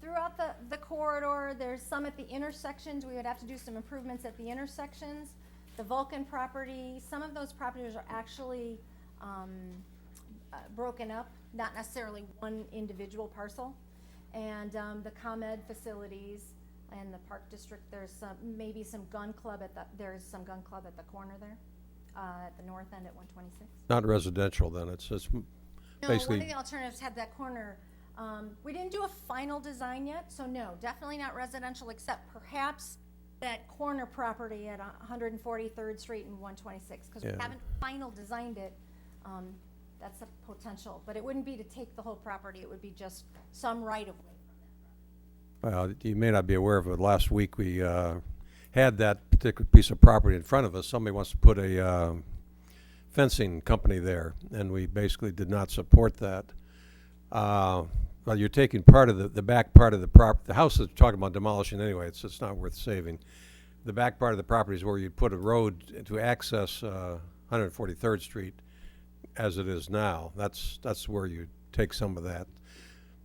Throughout the corridor, there's some at the intersections. We would have to do some improvements at the intersections. The Vulcan property, some of those properties are actually broken up, not necessarily one individual parcel. And the ComEd facilities and the Park District, there's maybe some gun club there's some gun club at the corner there, at the north end at 126. Not residential then, it's No, basically. one of the alternatives had that corner. We didn't do a final design yet, so no, definitely not residential, except perhaps that corner property at 143rd Street and 126, because we Yeah. haven't final designed it. That's a potential, but it wouldn't be to take the whole property, it would be just some right of way from that property. Well, you may not be aware of it. Last week, we had that particular piece of property in front of us. Somebody wants to put a fencing company there, and we basically did not support that. Well, you're taking part of the back part of the house is talking about demolishing anyway. It's not worth saving. The back part of the property is where you put a road to access 143rd Street as it is now. That's where you take some of that.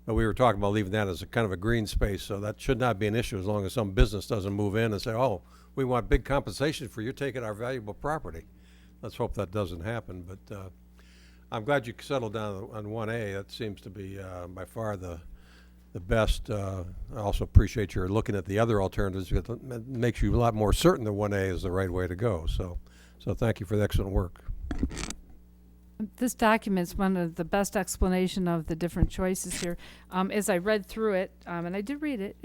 But we were talking about leaving that as a kind of a green space, so that should not be an issue as long as some business doesn't move in and say, oh, we want big compensation for you taking our valuable property. Let's hope that doesn't happen, but I'm glad you settled down on 1A. That seems to be by far the best. I also appreciate your looking at the other alternatives because it makes you a lot more certain that 1A is the right way to go. So thank you for the excellent work. This document's one of the best explanation of the different choices here. As I read through it, and I did read it,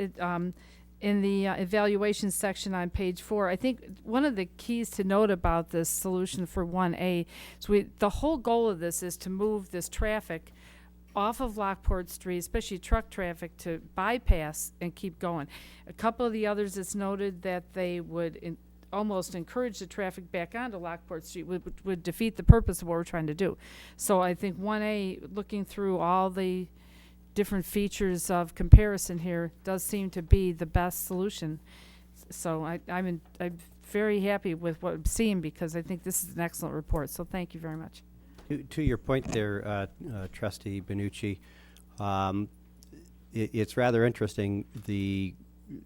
in the evaluation section on page 4, I think one of the keys to note about this solution for 1A is the whole goal of this is to move this traffic off of Lockport Street, especially truck traffic, to bypass and keep going. A couple of the others, it's noted that they would almost encourage the traffic back onto Lockport Street, would defeat the purpose of what we're trying to do. So I think 1A, looking through all the different features of comparison here, does seem to be the best solution. So I'm very happy with what I'm seeing because I think this is an excellent report. So thank you very much. To your point there, Trustee Benucci, it's rather interesting. The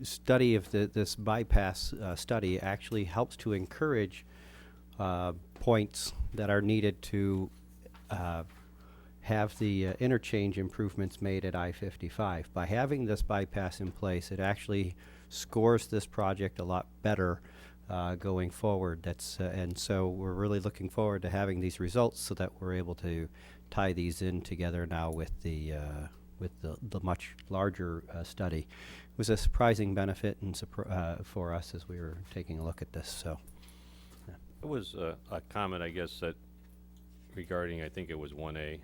study of this bypass study actually helps to encourage points that are needed to have the interchange improvements made at I-55. By having this bypass in place, it actually scores this project a lot better going forward. And so we're really looking forward to having these results so that we're able to tie these in together now with the much larger study. It was a surprising benefit and for us as we were taking a look at this. So. There was a comment, I guess, that regarding, I think it was 1A,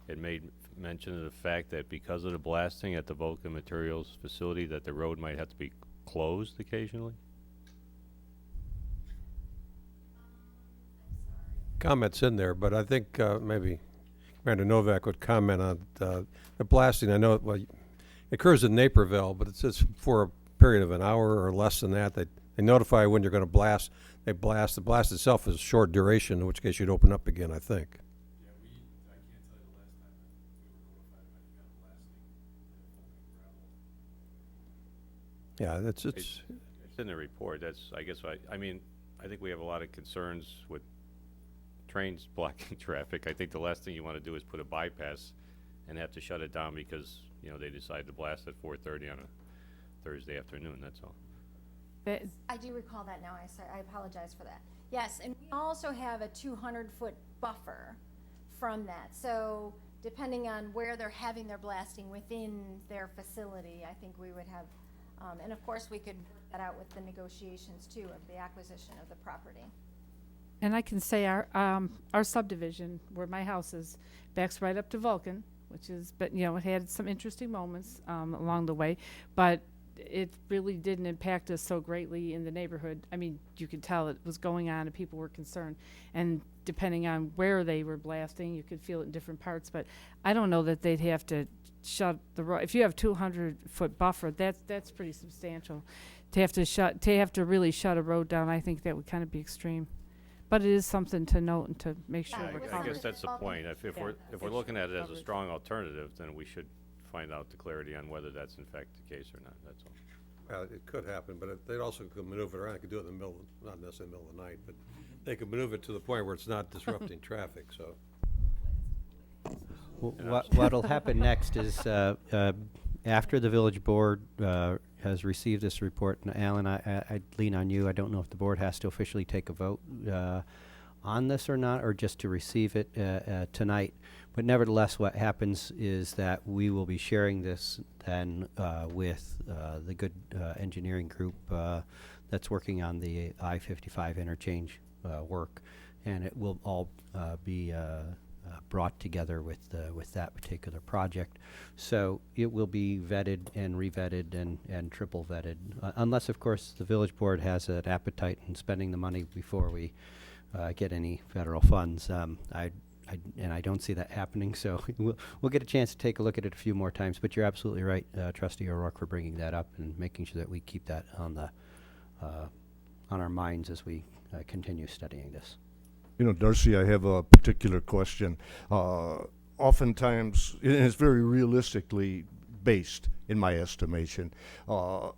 it made mention of the fact that because of the blasting at the Vulcan Materials facility, that the road might have to be closed occasionally? Comments in there, but I think maybe Commander Novak would comment on the blasting. I know it occurs in Naperville, but it's just for a period of an hour or less than that. They notify when you're going to blast. They blast. The blast itself is short duration, in which case you'd open up again, I think. Yeah, it's It's in the report. That's, I guess, I mean, I think we have a lot of concerns with trains blocking traffic. I think the last thing you want to do is put a bypass and have to shut it down because, you know, they decide to blast at 4:30 on a Thursday afternoon, that's all. I do recall that now. I apologize for that. Yes, and we also have a 200-foot buffer from that. So depending on where they're having their blasting within their facility, I think we would have, and of course we could work that out with the negotiations too of the acquisition of the property. And I can say our subdivision, where my house is, backs right up to Vulcan, which is, but you know, it had some interesting moments along the way, but it really didn't impact us so greatly in the neighborhood. I mean, you could tell it was going on and people were concerned. And depending on where they were blasting, you could feel it in different parts. But I don't know that they'd have to shut the road. If you have 200-foot buffer, that's pretty substantial. To have to really shut a road down, I think that would kind of be extreme. But it is something to note and to make sure Yeah, we're with I covered. guess that's the point. If Yeah, we're looking at it as a covered. strong alternative, then we should find out the clarity on whether that's in fact the case or not, that's all. Well, it could happen, but they also could maneuver it around. They could do it in the middle, not necessarily the middle of the night, but they could maneuver it to the point where it's not disrupting traffic, so. What'll happen next is after the village board has received this report, and Alan, I'd lean on you. I don't know if the board has to officially take a vote on this or not, or just to receive it tonight. But nevertheless, what happens is that we will be sharing this then with the good engineering group that's working on the I-55 interchange work, and it will all be brought together with that particular project. So it will be vetted and revetted and triple vetted, unless of course the village board has an appetite in spending the money before we get any federal funds. I don't see that happening, so we'll get a chance to take a look at it a few more times. But you're absolutely right, Trustee O'Rourke, for bringing that up and making sure that we keep that on our minds as we continue studying this. You know, Darcy, I have a particular question. Oftentimes, and it's very realistically based, in my estimation, the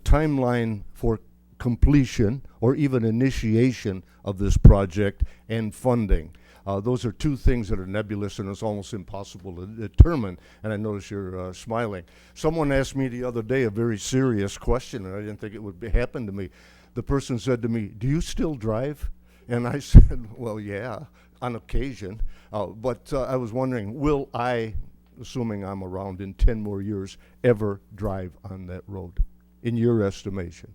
timeline for completion or even initiation of this project and funding. Those are two things that are nebulous and it's almost impossible to determine. And I notice you're smiling. Someone asked me the other day a very serious question, and I didn't think it would happen to me. The person said to me, "Do you still drive?" And I said, "Well, yeah, on occasion." But I was wondering, will I, assuming I'm around in 10 more years, ever drive on that road, in your estimation?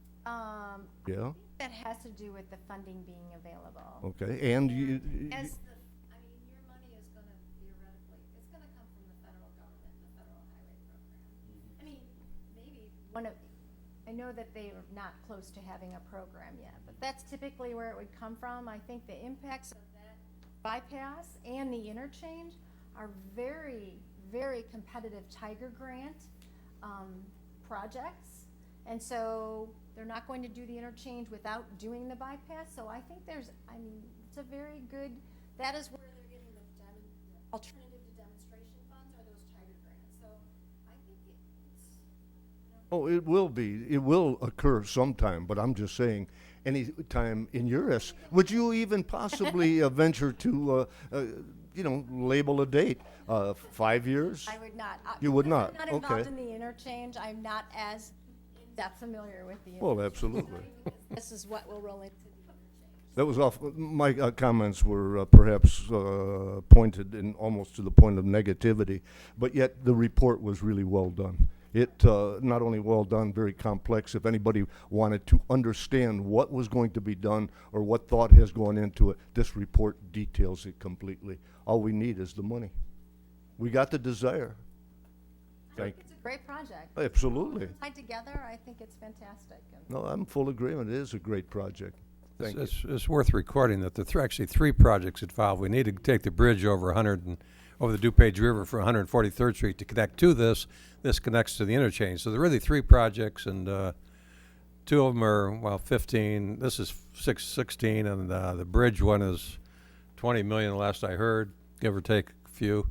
Yeah? That has to do with the funding being available. Okay, and you, As your money is gonna theoretically, it's gonna come from the federal government, the federal highway program. I mean, maybe I know that they are not close to having a program yet, but that's typically where it would come from. I think the impacts of that bypass and the interchange are very, very competitive Tiger Grant projects. And so they're not going to do the interchange without doing the bypass. So I think it's a very good, that is where they're getting the alternative to demonstration funds are those Tiger grants. So I think Oh, it will be. It will occur sometime, but I'm just saying, any time in your would you even possibly venture to, label a date? 5 years? I would not. You would because not? I'm not involved Okay. in the interchange. I'm not as that familiar with the Well, interchange. absolutely. This is what will roll into the interchange. That was off. My comments were perhaps pointed in almost to the point of negativity, but yet the report was really well done. It not only well done, very complex. If anybody wanted to understand what was going to be done or what thought has gone into it, this report details it completely. All we need is the money. We got the desire. Thank It's a great project. Absolutely. Tied together, I think it's fantastic. And No, I'm full agreement. It is a great project. Thank you. It's worth recording that there are actually 3 projects involved. We need to take the bridge over over the DuPage River for 143rd Street to connect to this. This connects to the interchange. So there are really 3 projects, and 2 of them are, 15. This is 16, and the bridge one is 20 million last I heard, give or take a few.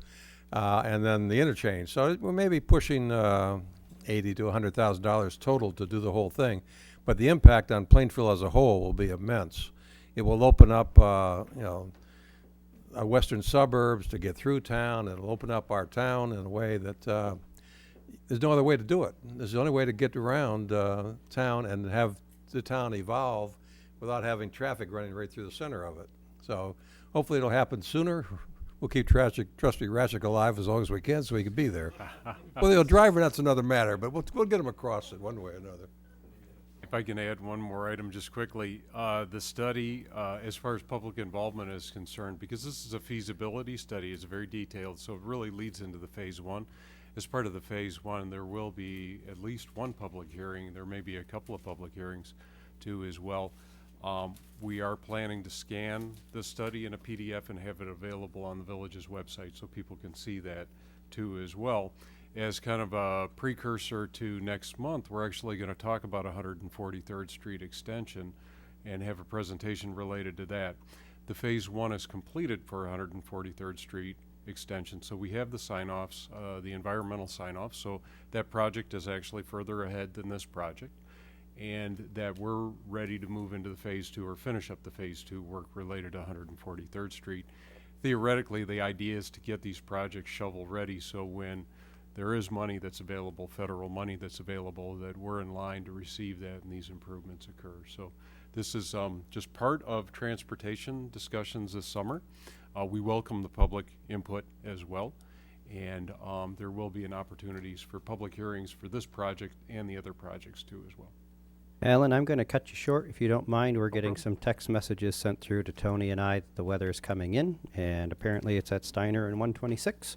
And then the interchange. So we may be pushing $80,000 to $100,000 total to do the whole thing. But the impact on Plainfield as a whole will be immense. It will open up, our western suburbs to get through town. It'll open up our town in a way that there's no other way to do it. This is the only way to get around town and have the town evolve without having traffic running right through the center of it. So hopefully it'll happen sooner. We'll keep Trustee Ratchick alive as long as we can so he can be there. Whether he'll drive or that's another matter, but we'll get him across it one way or another. If I can add one more item just quickly, the study, as far as public involvement is concerned, because this is a feasibility study, it's very detailed, so it really leads into the phase 1. As part of the phase 1, there will be at least one public hearing. There may be a couple of public hearings too as well. We are planning to scan the study in a PDF and have it available on the village's website so people can see that too as well. As kind of a precursor to next month, we're actually going to talk about 143rd Street extension and have a presentation related to that. The phase 1 is completed for 143rd Street extension, so we have the sign-offs, the environmental sign-offs, so that project is actually further ahead than this project, and that we're ready to move into the phase 2 or finish up the phase 2 work related to 143rd Street. Theoretically, the idea is to get these projects shovel ready, so when there is money that's available, federal money that's available, that we're in line to receive that and these improvements occur. So this is just part of transportation discussions this summer. We welcome the public input as well, and there will be an opportunities for public hearings for this project and the other projects too as well. Alan, I'm going to cut you short if you don't mind. We're getting some text messages sent through to Tony and I that the weather is coming in, and apparently it's at Steiner and 126.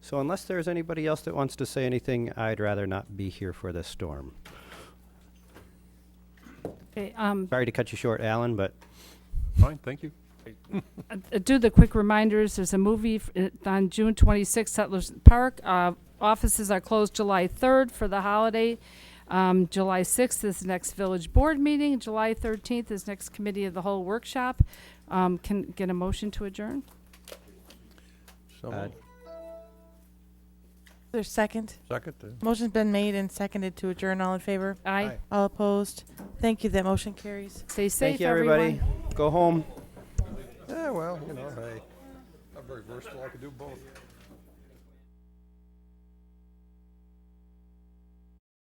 So unless there's anybody else that wants to say anything, I'd rather not be here for this storm. Okay, Sorry to cut you short, Alan, but Fine, thank you. do the quick reminders. There's a movie on June 26th, Settlers Park. Offices are closed July 3rd for the holiday. July 6th is the next village board meeting. July 13th is next committee of the whole workshop. Can get a motion to adjourn? So There's second. second. Motion's been made and seconded to adjourn. All in favor? Aye. All opposed? Thank you. That motion carries. Stay safe, thank you, everybody. Go home. Yeah, well, hey, I'm very versatile. I can do both.